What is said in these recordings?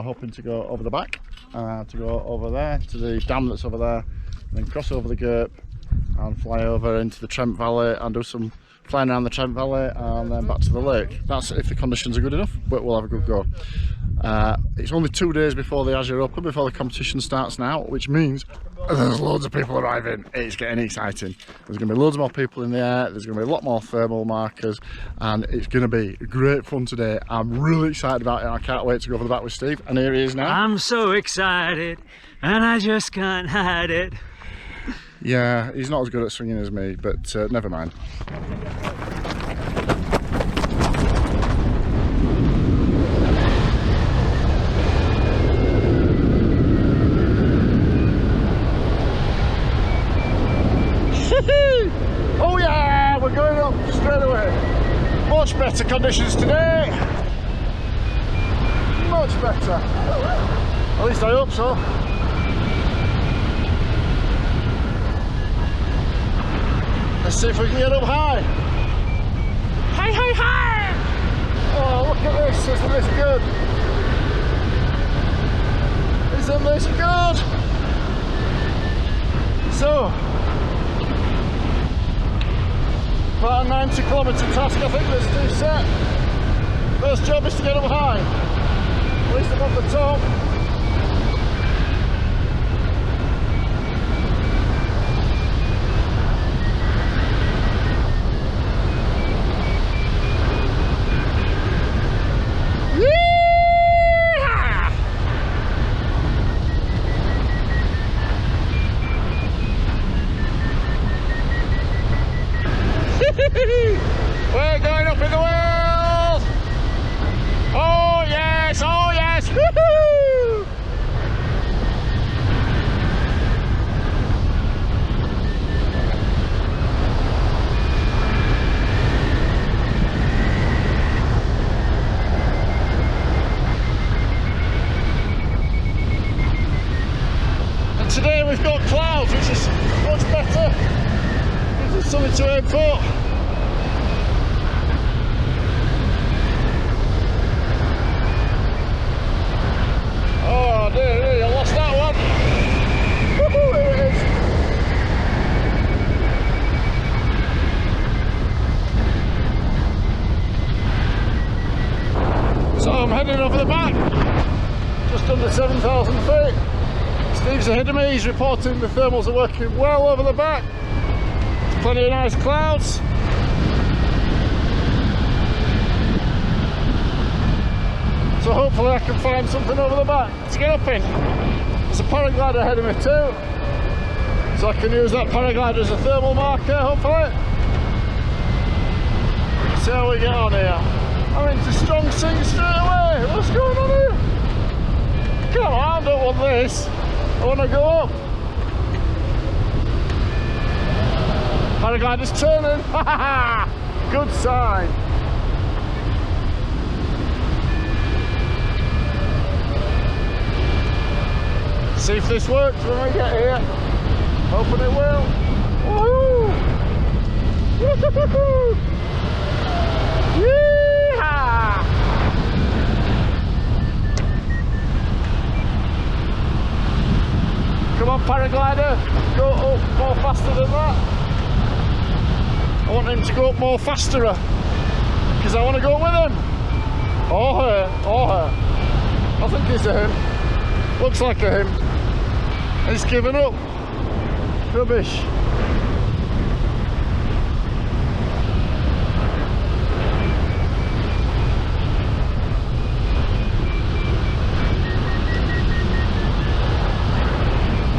hoping to go over the back, to go over there to the dam that's over there, and then cross over the Gerp and fly over into the Trent Valley and do some flying around the Trent Valley and then back to the lake. That's if the conditions are good enough, but we'll have a good go. It's only 2 days before the Ager Open, before the competition starts now, which means there's loads of people arriving. It's getting exciting. There's going to be loads more people in the air, there's going to be a lot more thermal markers, and it's going to be great fun today. I'm really excited about it. I can't wait to go over the back with Steve, and here he is now. I'm so excited and I just can't hide it. Yeah, he's not as good at swinging as me, but never mind. Oh yeah, we're going up straight away. Much better conditions today. Much better. At least I hope so. Let's see if we can get up high. Hi, hi, hi! Oh, look at this. Isn't this good? Isn't this good? So, about a 90-kilometre task, I think that's too set. First job is to get up high. At least above the top. We're going up in the world! Oh yes! Oh yes! Woohoo! And today we've got clouds, which is much better. Gives us something to aim for. I lost that one. Woohoo, here it is. So I'm heading over the back, just under 7,000 feet. Steve's ahead of me, he's reporting the thermals are working well over the back. There's plenty of nice clouds. So hopefully I can find something over the back to get up in. There's a paraglider ahead of me too, so I can use that paraglider as a thermal marker, hopefully. See how we get on here. I'm into strong seats straight away. What's going on here? Come on, I don't want this. I want to go up. Paraglider's turning. Ha ha ha! Good sign. See if this works when we get here. Hoping it will. Woohoo! Woohoo! Yeehaw! Come on, paraglider, go up more faster than that. I want him to go up more faster because I want to go with him. Or her, or her. I think it's a him. Looks like a him. He's given up. Rubbish.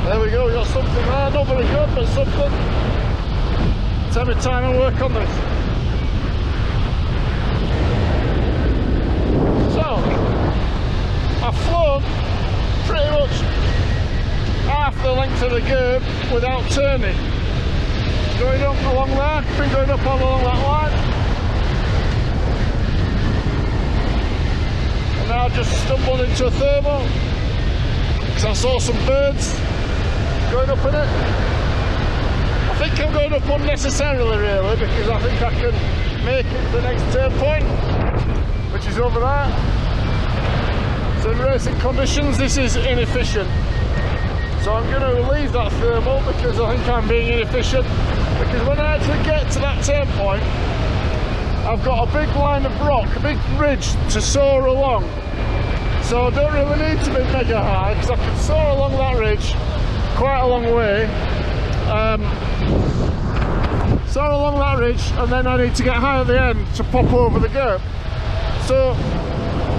There we go, we got something there. Not very good, but something. Take my time and work on this. So, I've flown pretty much half the length of the Gerb without turning. Going up along there, been going up along that line. And now I just stumbled into a thermal because I saw some birds going up in it. I think I'm going up unnecessarily really, because I think I can make it to the next turn point, which is over there. So in racing conditions this is inefficient. So I'm going to leave that thermal because I think I'm being inefficient. Because when I actually get to that turn point, I've got a big line of rock, a big ridge to soar along. So I don't really need to be mega high because I can soar along that ridge quite a long way. Soar along that ridge, and then I need to get high at the end to pop over the gap. So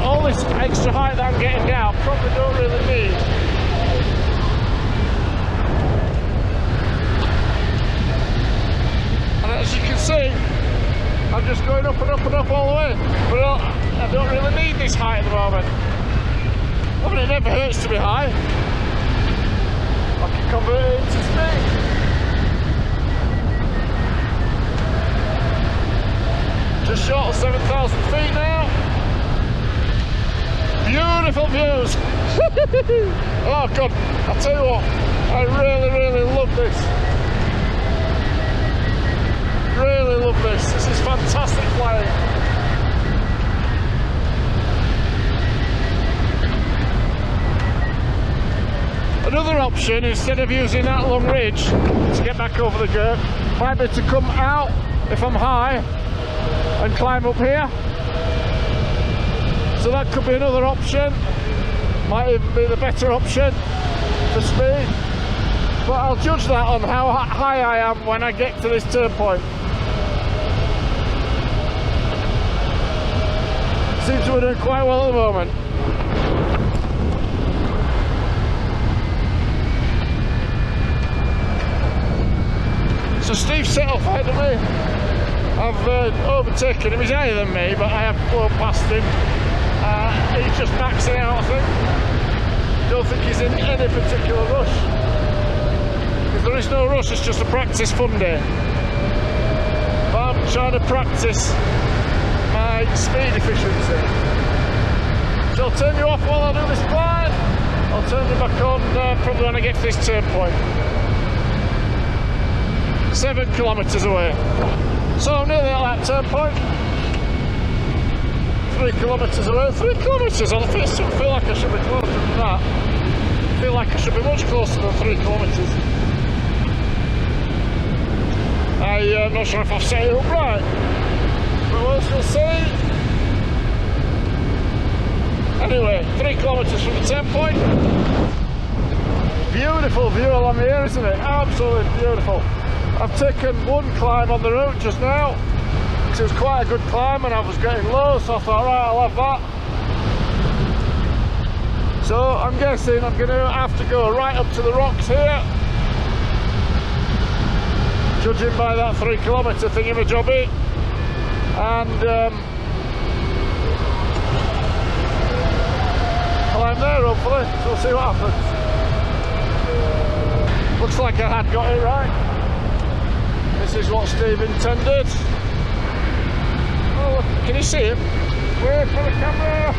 all this extra height that I'm getting now, probably don't really need. And as you can see, I'm just going up and up and up all the way. But I don't really need this height at the moment. I mean, it never hurts to be high. I can convert it into speed. Just short of 7,000 feet now. Beautiful views. Oh God, I'll tell you what, I really love this. Really love this. This is fantastic flying. Another option, instead of using that long ridge to get back over the gap, might be to come out if I'm high and climb up here. So that could be another option, might even be the better option for speed, but I'll judge that on how high I am when I get to this turn point. Seems to be doing quite well at the moment. So Steve's set off ahead of me. I've overtaken him. He's higher than me, but I have flown past him. He's just maxing out, I think. Don't think he's in any particular rush. If there is no rush, it's just a practice fun day. But I'm trying to practice my speed efficiency. So I'll turn you off while I do this climb. I'll turn you back on probably when I get to this turn point. 7 kilometres away. So I'm nearly at that turn point. 3 kilometres away. 3 kilometres on the face. I feel like I should be closer than that. I feel like I should be much closer than 3 kilometres. I'm not sure if I've set it up right, but we'll see. Anyway, 3 kilometres from the turn point. Beautiful view along here, isn't it? Absolutely beautiful. I've taken one climb on the route just now, which was quite a good climb, and I was getting low, so I thought, right, I'll have that. So I'm guessing I'm going to have to go right up to the rocks here, judging by that 3 kilometre thingamajobby, and climb there hopefully, so we'll see what happens. Looks like I had got it right. This is what Steve intended. Oh, look, can you see him? Wait for the camera!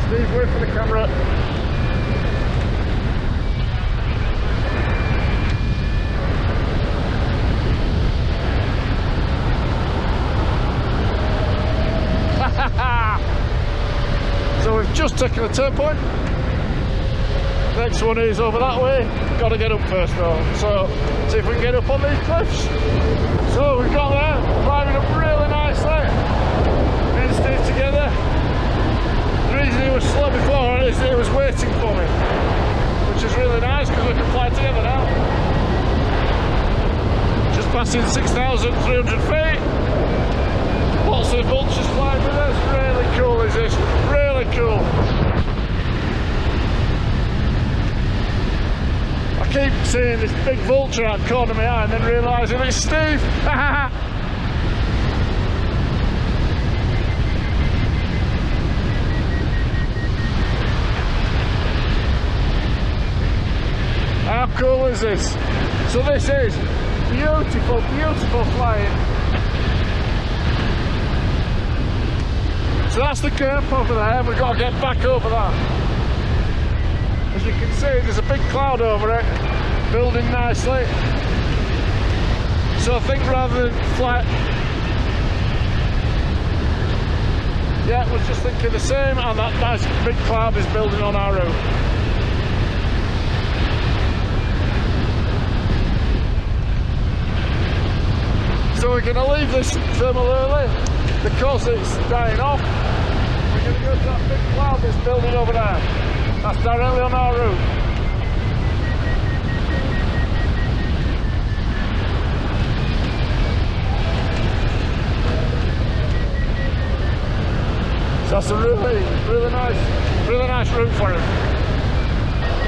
Steve, wait for the camera. So we've just taken a turn point. Next one is over that way. Got to get up first though. So see if we can get up on these cliffs. So we've got there, climbing up really nicely. Me and Steve together. The reason he was slow before is that he was waiting for me, which is really nice because we can fly together now. Just passing 6,300 feet. Lots of vultures flying with us. Really cool is this. Really cool. I keep seeing this big vulture out the corner of my eye and then realising it's Steve. How cool is this? So this is beautiful, beautiful flying. So that's the curve over there, we've got to get back over that. As you can see, there's a big cloud over it, building nicely. So I think rather than fly... Yeah, was just thinking the same, and that nice big cloud is building on our route. So we're going to leave this thermal early because it's dying off. We're going to go to that big cloud that's building over there. That's directly on our route. So that's a really nice route for it.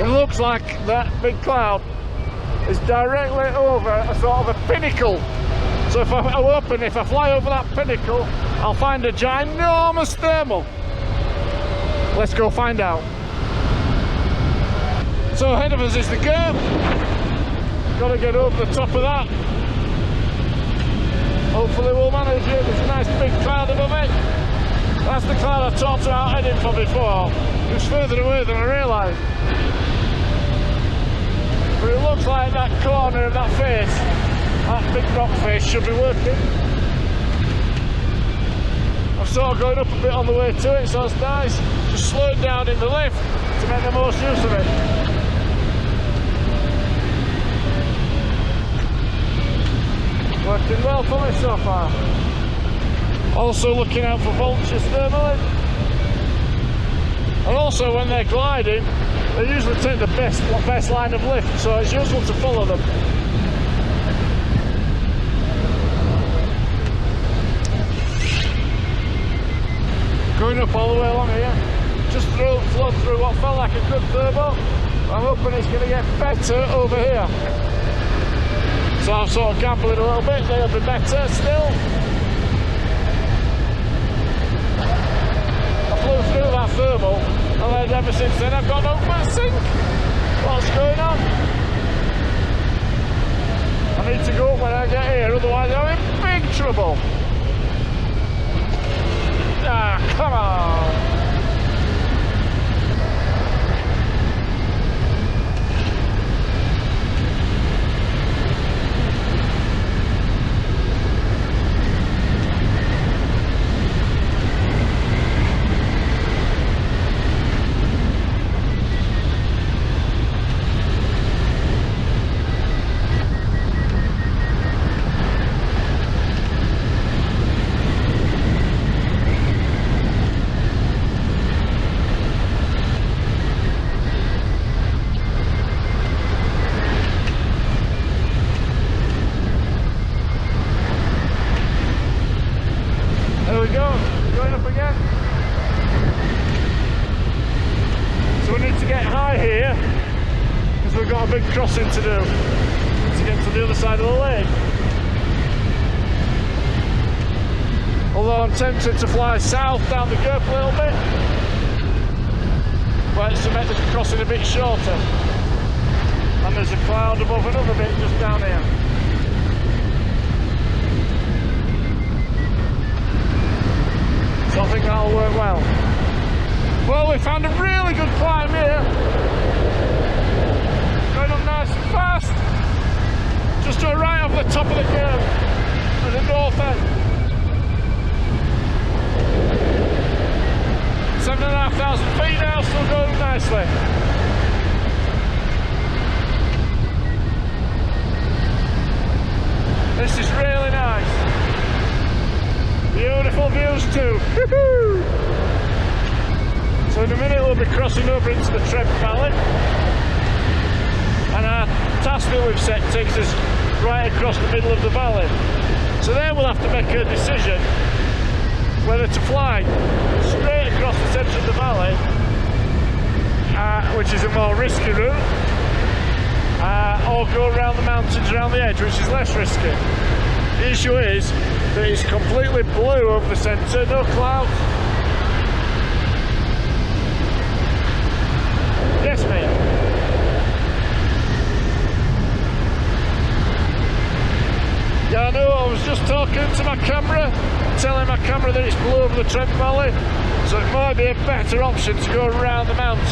It looks like that big cloud is directly over a sort of a pinnacle. So if I fly over that pinnacle, I'll find a ginormous thermal. Let's go find out. So ahead of us is the curve. Got to get over the top of that. Hopefully we'll manage it. There's a nice big cloud above it. That's the cloud I talked about heading for before. It was further away than I realised. But it looks like that corner of that face, that big rock face, should be working. I'm sort of going up a bit on the way to it, so it's nice. Just slow it down in the lift to make the most use of it. Working well for me so far. Also looking out for vultures thermally. And also when they're gliding, they usually take the best line of lift, so it's useful to follow them. Going up all the way along here, just flowed through what felt like a good turbo. I'm hoping it's going to get better over here. So I'm sort of gambling a little bit, they'll be better still. I flew through that thermal, and then ever since then I've got no sink. What's going on? I need to go up when I get here, otherwise I'm in big trouble. Ah, come on! Crossing to do to get to the other side of the lake. Although I'm tempted to fly south down the Gurp a little bit, but it's to make the crossing a bit shorter. And there's a cloud above another bit just down here. So I think that'll work well. Well, we found a really good climb here. Going up nice and fast, just to right off the top of the curve at the north end. 7,500 feet now, still going nicely. This is really nice. Beautiful views too. So in a minute we'll be crossing over into the Trent Valley. And our task that we've set takes us right across the middle of the valley. So then we'll have to make a decision whether to fly straight across the centre of the valley, which is a more risky route, or go around the mountains around the edge, which is less risky. The issue is that it's completely blue over the centre, no clouds. Yes, mate. Yeah, I know, I was just talking to my camera, telling my camera that it's blue over the Trent Valley, so it might be a better option to go around the mountains.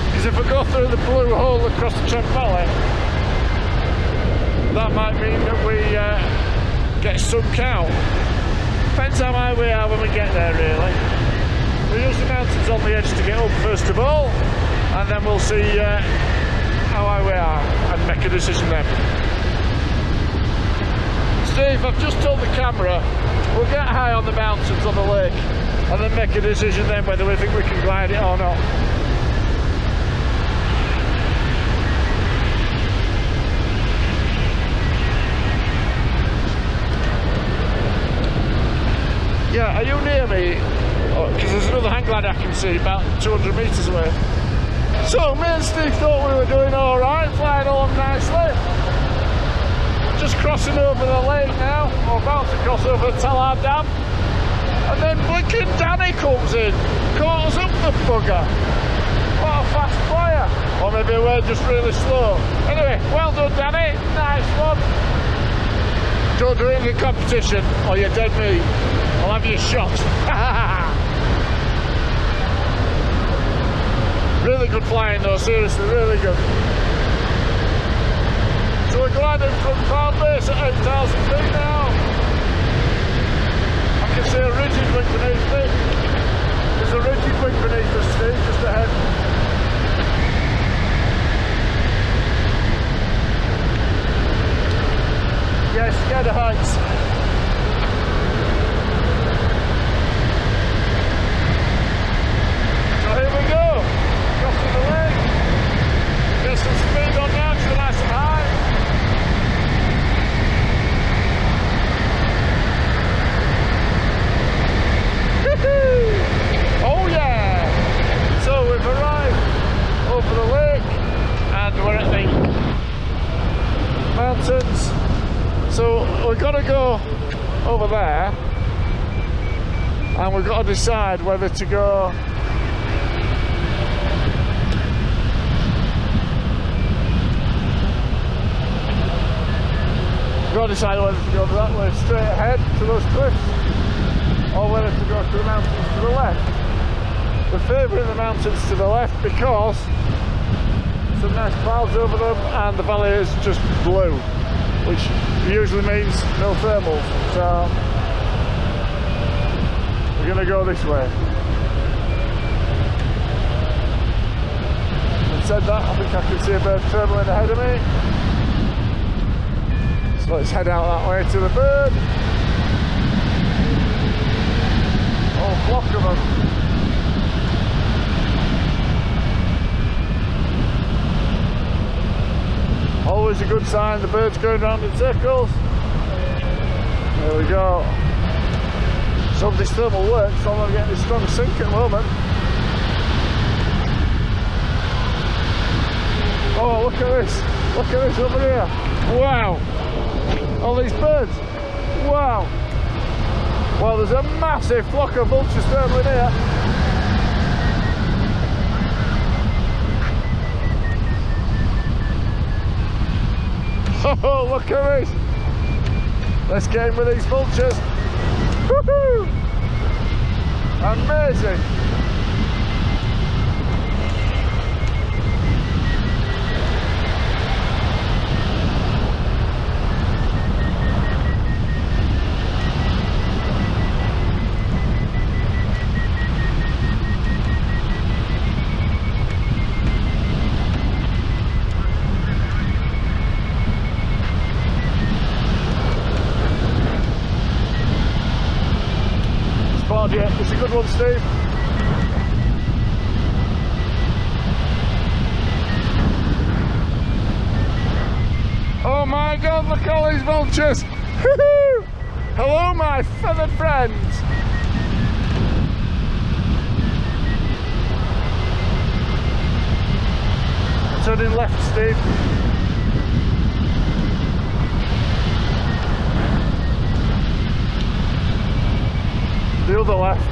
Because if I go through the blue hole across the Trent Valley, that might mean that we get sunk out. Depends how high we are when we get there, really. We use the mountains on the edge to get up first of all, and then we'll see how high we are and make a decision then. Steve, I've just told the camera we'll get high on the mountains on the lake and then make a decision then whether we think we can glide it or not. Yeah, are you near me? Because there's another hang glide I can see about 200 metres away. So me and Steve thought we were doing alright, flying along nicely. Just crossing over the lake now, or about to cross over the Talar Dam. And then blinking Danny comes in, caught us up the bugger. What a fast flyer. Or maybe we're just really slow. Anyway, well done Danny, nice one. Don't do it in the competition or you're dead meat. I'll have you shot. Really good flying though, seriously, really good. So we're gliding from cloud base at 8,000 feet now. I can see a rigid wing beneath me. There's a rigid wing beneath us, Steve, just ahead. Yeah, scared of heights. So here we go. Crossing the lake. Get some speed on now, so nice and high. Oh yeah! So we've arrived over the lake and we're at the mountains. So we've got to go over there and we've got to decide whether to go that way straight ahead to those cliffs, or whether to go to the mountains to the left. We're favouring the mountains to the left because some nice clouds over them and the valley is just blue, which usually means no thermals. So we're going to go this way. Having said that, I think I can see a bird turbling ahead of me. So let's head out that way to the bird. Oh, flock of them. Always a good sign, the bird's going round in circles. There we go. So this thermal works, so I'm not getting this strong sink at the moment. Oh, look at this over here. Wow. All these birds. Wow. Well, there's a massive flock of vultures thermally here. Oh, look at this. Let's get in with these vultures. Woohoo! Amazing. Yeah, it's a good one, Steve. Oh my God, look at all these vultures. Hello, my feathered friends. Turning left, Steve. The other left.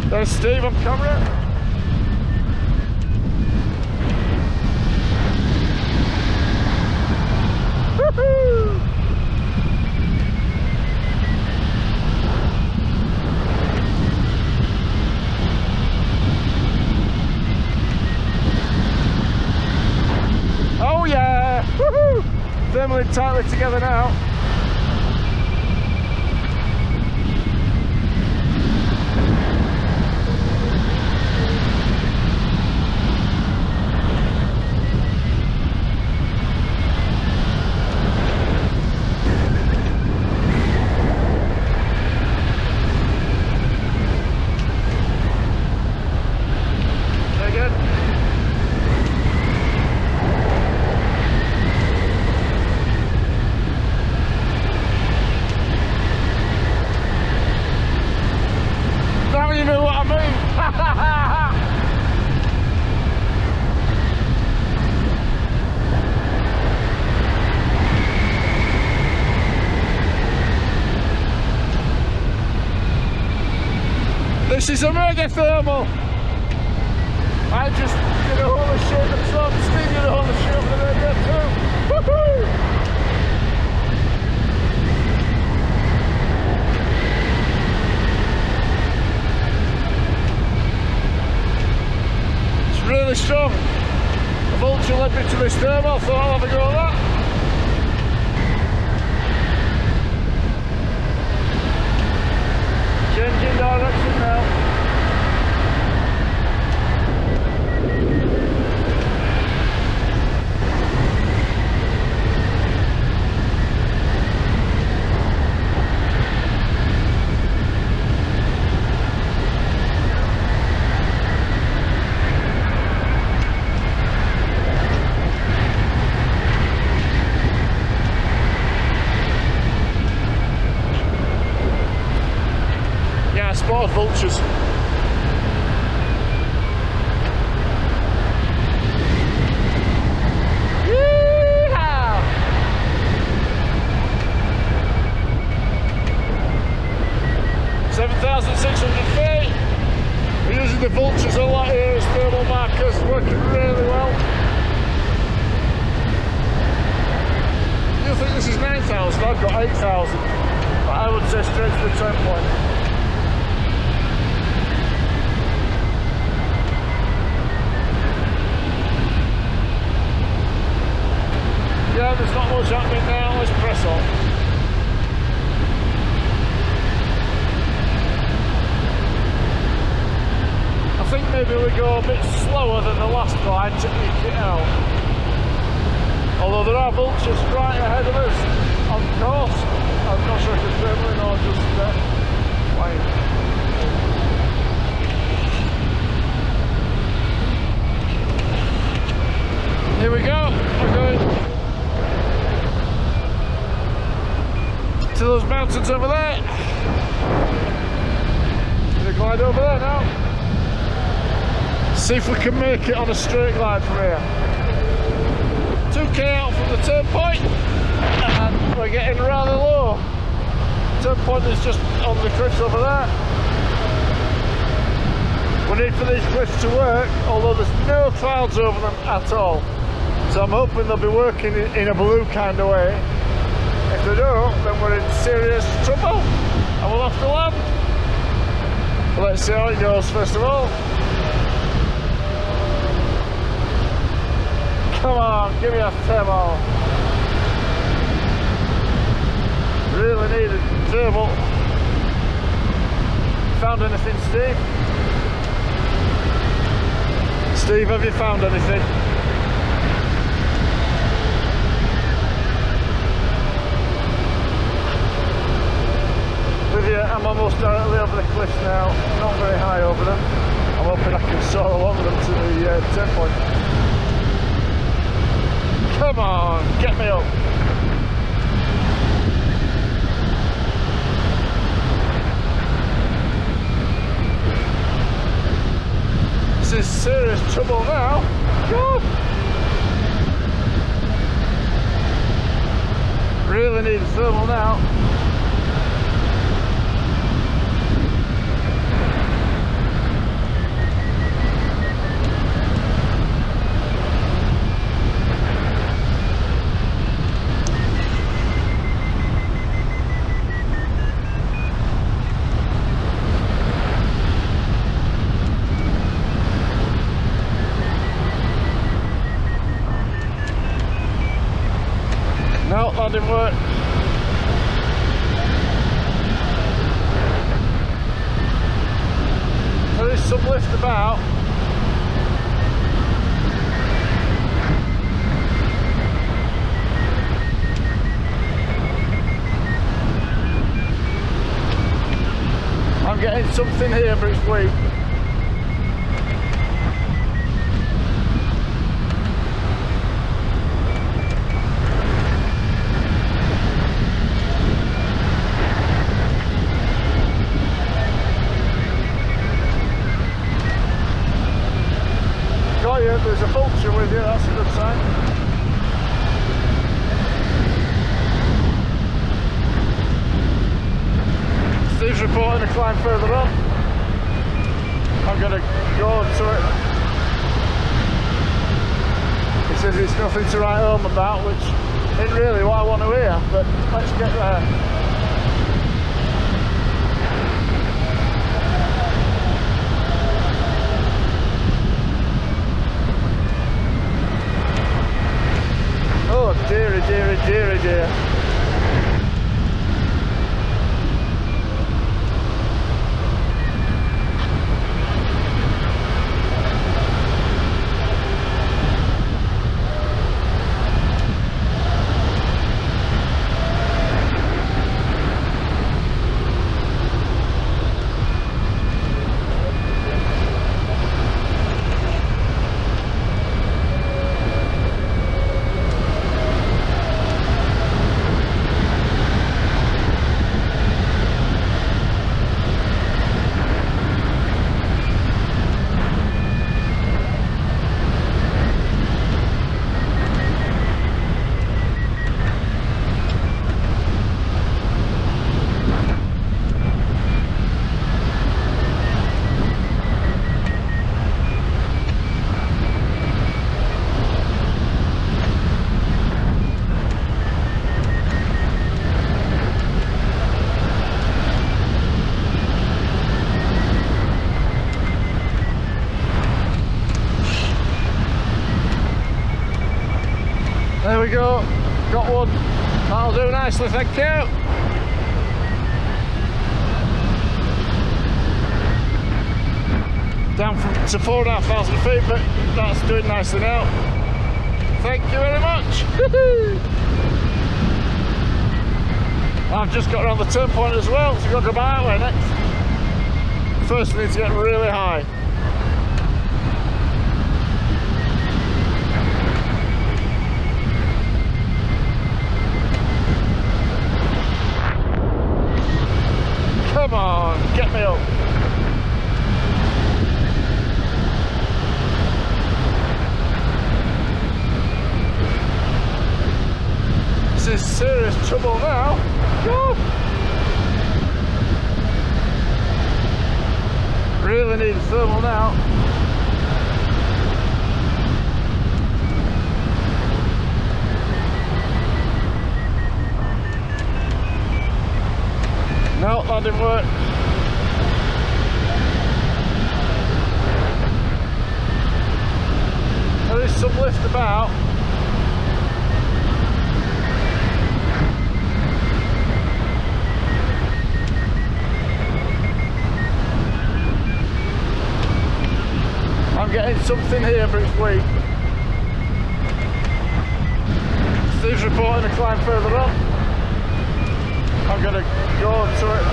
There's Steve on camera. assembling tightly together now. This is a mega thermal. I just did a whole shit and so Steve did a whole shit over the radio too. Woohoo! It's really strong. The Vulture led me to this thermal, I thought I'll have a go at that. Changing direction now. Spotted vultures. Yeehaw! 7,600 feet. We're using the vultures a lot here as thermal markers, working really well. You think this is 9,000? I've got 8,000. But I would say straight to the turn point. Yeah, there's not much happening now, let's press on. I think maybe we go a bit slower than the last glide to eke it out. Although there are vultures right ahead of us on course. I'm not sure if it's travelling or just flying. Here we go, we're going to those mountains over there. Gonna glide over there now. See if we can make it on a straight glide from here. 2k out from the turn point, and we're getting rather low. Turn point is just on the cliffs over there. We need for these cliffs to work, although there's no clouds over them at all. So I'm hoping they'll be working in a blue kind of way. If they don't, then we're in serious trouble and we'll have to land. But let's see how it goes first of all. Come on, give me a thermal. Really needed thermal. Found anything, Steve? Steve, have you found anything? I'm almost directly over the cliffs now, not very high over them. I'm hoping I can soar along them to the turn point. Come on, get me up. This is serious trouble now. God. Really need a thermal now. No, landing work. There is some lift about. I'm getting something here, but it's weak. Got you, there's a vulture with you, that's a good sign. Steve's reporting a climb further on. I'm going to go to it. He says it's nothing to write home about, which isn't really what I want to hear, but let's get there. Oh dearie, dearie, dearie, dear. There we go, got one. That'll do nicely, thank you. Down to 4,500 feet, but that's doing nicely now. Thank you very much. I've just got around the turn point as well, so we've got to go by that way next. First we need to get really high. Come on, get me up. This is serious trouble now. Woo. Really need a thermal now. No, that didn't work. There is some lift about. I'm getting something here, but it's weak. Steve's reporting a climb further on. I'm going to go to it.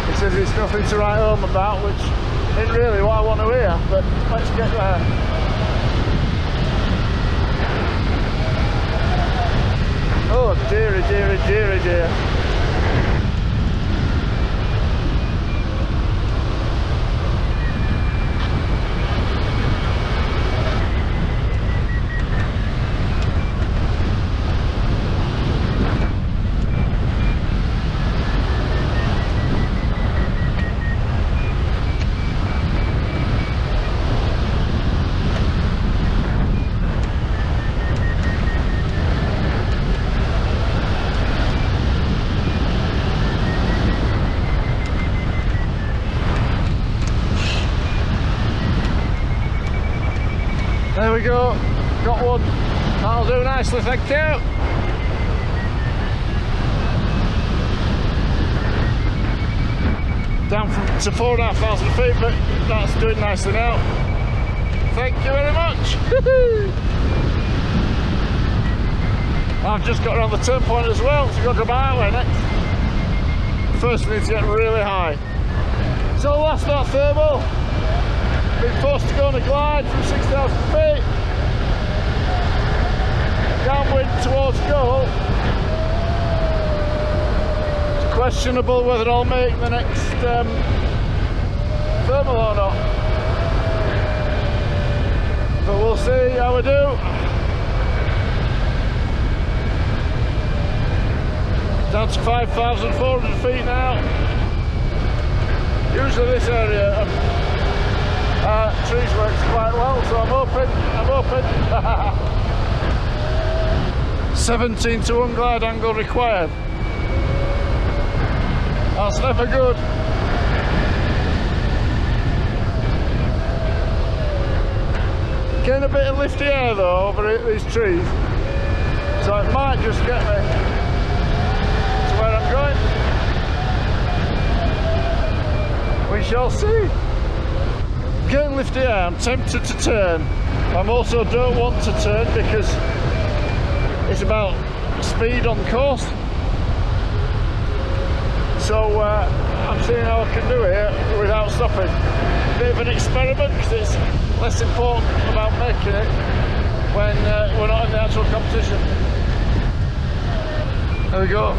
He says it's nothing to write home about, which isn't really what I want to hear, but let's get there. Oh dearie, dearie, dearie, dear. There we go, got one. That'll do nicely, thank you. Down to 4,500 feet, but that's doing nicely now. Thank you very much. I've just got around the turn point as well, so we've got to go that way next. First we need to get really high. So last night thermal, been forced to go on a glide from 6,000 feet. Downwind towards goal. It's questionable whether I'll make the next thermal or not. But we'll see how we do. Down to 5,400 feet now. Usually this area trees works quite well, so I'm hoping. 17 to 1 glide angle required. That's never good. Getting a bit of lifty air though over these trees, so it might just get me to where I'm going. We shall see. Getting lifty air, I'm tempted to turn. I also don't want to turn because it's about speed on course. So I'm seeing how I can do it without stopping. Bit of an experiment because it's less important about making it when we're not in the actual competition. There we go.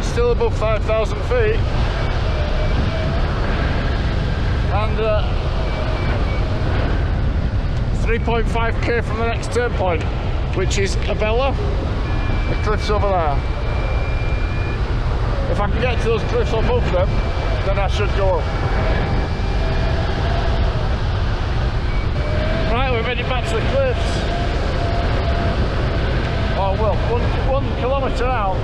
Still above 5,000 feet. And 3.5k from the next turn point, which is Abella. The cliffs over there. If I can get to those cliffs or above them, then I should go up. Right, we're heading back to the cliffs. Oh well, one kilometre out.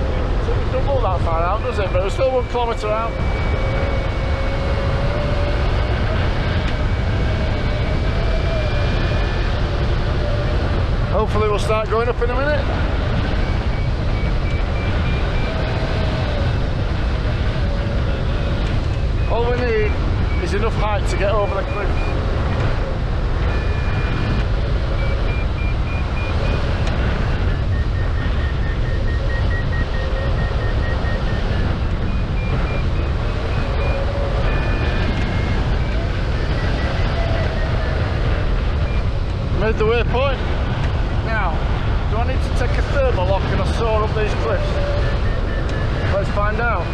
So it doesn't look that far out, does it? But we're still 1 kilometre out. Hopefully we'll start going up in a minute. All we need is enough height to get over the cliff. Made the waypoint. Now, do I need to take a thermal or can I soar up these cliffs? Let's find out.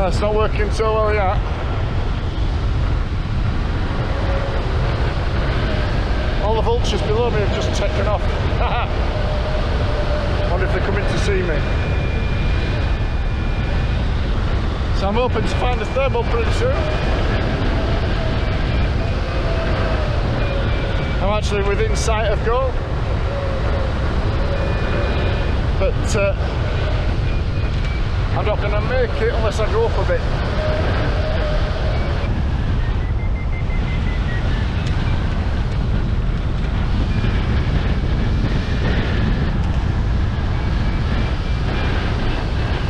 It's not working so well yet. All the vultures below me have just taken off. Wonder if they're coming to see me. So I'm hoping to find a thermal pretty soon. I'm actually within sight of goal. But I'm not going to make it unless I go up a bit.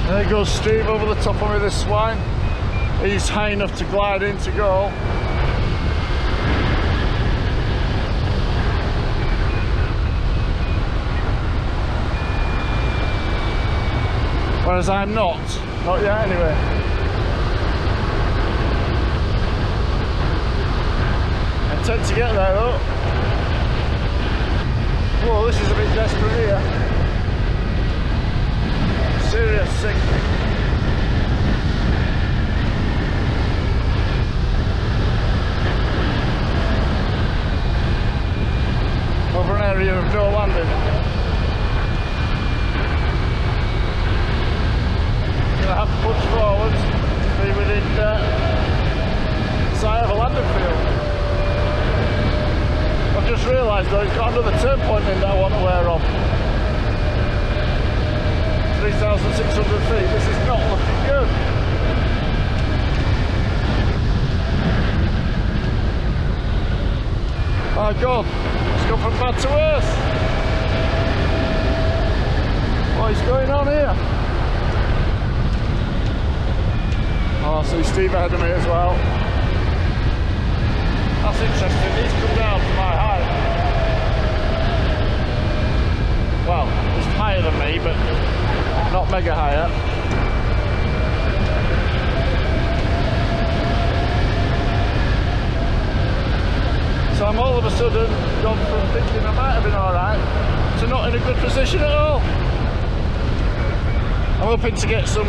There goes Steve over the top of me, this swine. He's high enough to glide into goal. Whereas I'm not yet anyway. I tend to get there though. Whoa, this is a bit desperate here. Serious sink. Over an area of no landing. I have to push forward to be within sight of a landing field. I've just realised though, he's got another turn point in that I want to wear off. 3,600 feet, this is not looking good. My God, it's gone from bad to worse. What is going on here? Oh, I see Steve ahead of me as well. That's interesting, he's come down to my height. Well, he's higher than me, but not mega higher. So I'm all of a sudden gone from thinking I might have been alright to not in a good position at all. I'm hoping to get some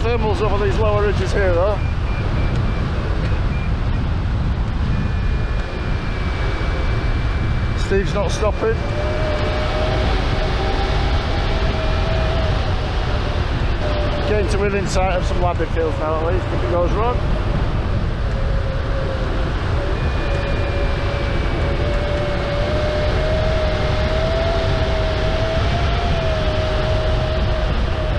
thermals over these lower ridges here though. Steve's not stopping. Getting to within sight of some landing fields now at least if it goes wrong.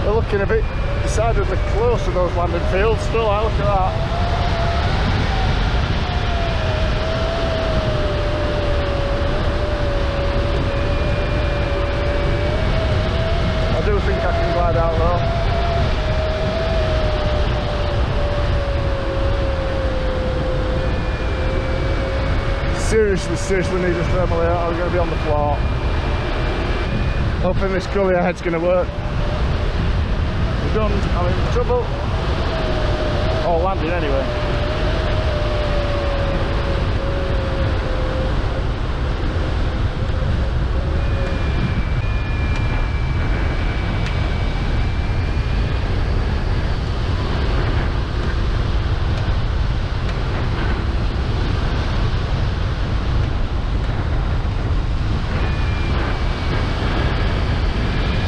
They're looking a bit decidedly close to those landing fields still, look at that. I do think I can glide out though. Seriously need a thermal here, I'm going to be on the floor. Hoping this gully ahead's going to work. We're done, I'm in trouble. Oh, landing anyway.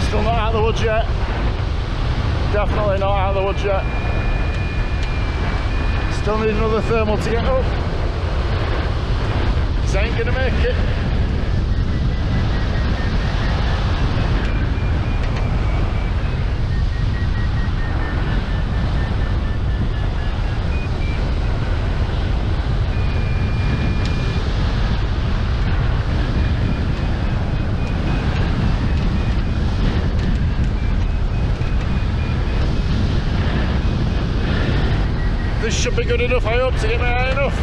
Still not out of the woods yet. Definitely not out of the woods yet. Still need another thermal to get up. This ain't gonna make it. This should be good enough, I hope, to get me high enough.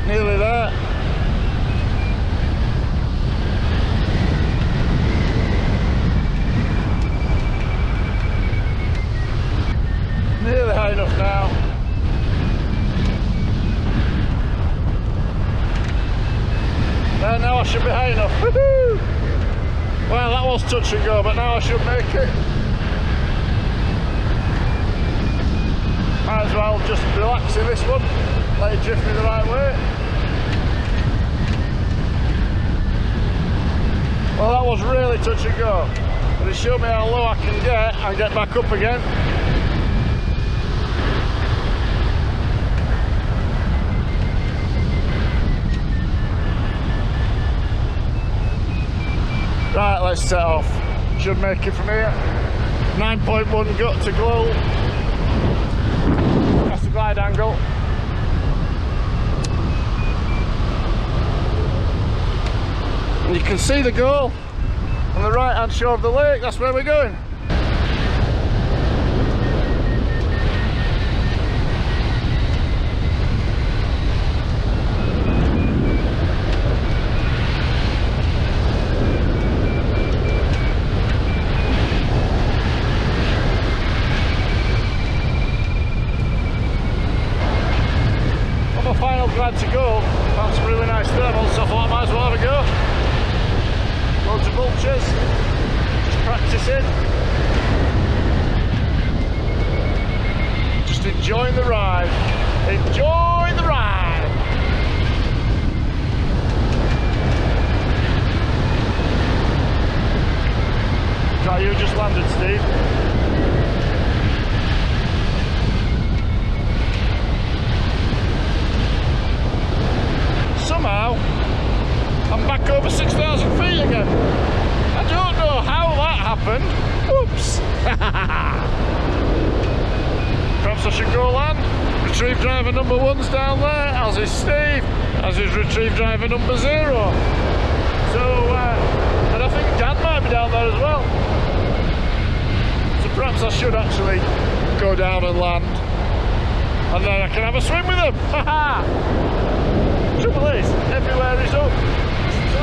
Nearly there. Nearly high enough now. Now I should be high enough. Woohoo! Well, that was touch and go, but now I should make it. Might as well just relax in this one, let it drift me the right way. Well, that was really touch and go, but it showed me how low I can get and get back up again. Right, let's set off. Should make it from here. 9.1 gut to glow. That's the glide angle. And you can see the goal on the right hand shore of the lake. That's where we're going. Final glad to go. Found some really nice thermals, so I thought I might as well have a go. Loads of vultures, just practicing. Just enjoying the ride. Enjoy the ride! Is that you just landed, Steve? Somehow should go land. Retrieve driver number 1's down there, as is Steve, as is retrieve driver number 0. So, and I think Dan might be down there as well. So perhaps I should actually go down and land, and then I can have a swim with them. Haha! Trouble is, everywhere is up. So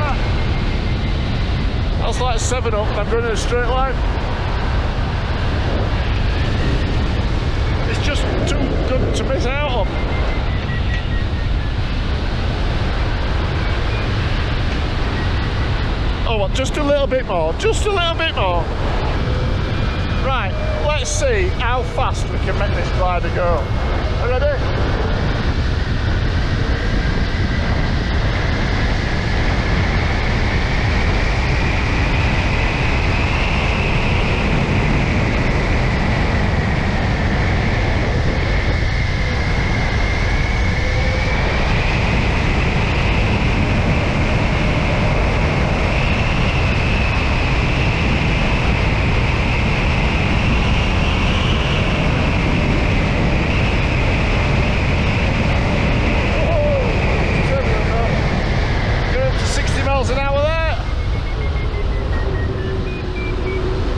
that's like 7 up, and I'm going in a straight line. It's just too good to miss out on. Oh, what, just a little bit more, just a little bit more. Right, let's see how fast we can make this glider go. Are you ready?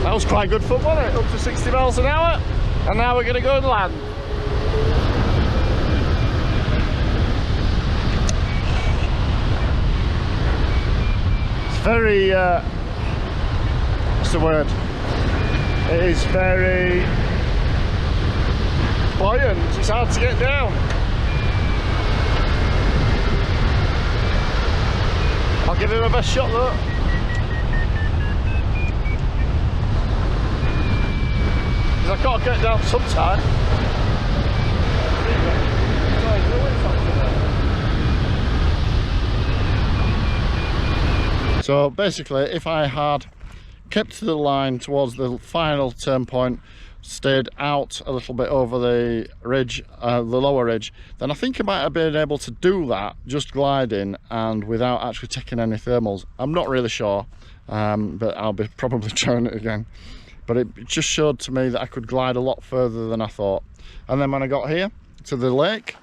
That was quite good fun, wasn't it? Up to 60 miles an hour, and now we're going to go and land. It's very, what's the word? It is very buoyant, it's hard to get down. I'll give it my best shot though. I've got to get down sometime. So basically, if I had kept to the line towards the final turn point, stayed out a little bit over the ridge, the lower ridge, then I think I might have been able to do that just gliding and without actually taking any thermals. I'm not really sure, but I'll be probably trying it again. But it just showed to me that I could glide a lot further than I thought. And then when I got here to the lake,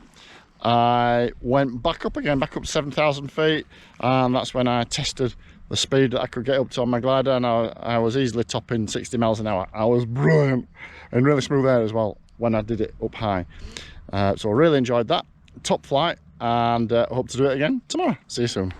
I went back up again, back up 7,000 feet, and that's when I tested the speed that I could get up to on my glider, and I was easily topping 60 miles an hour. I was brilliant, and really smooth air as well when I did it up high. So I really enjoyed that. Top flight, and hope to do it again tomorrow. See you soon.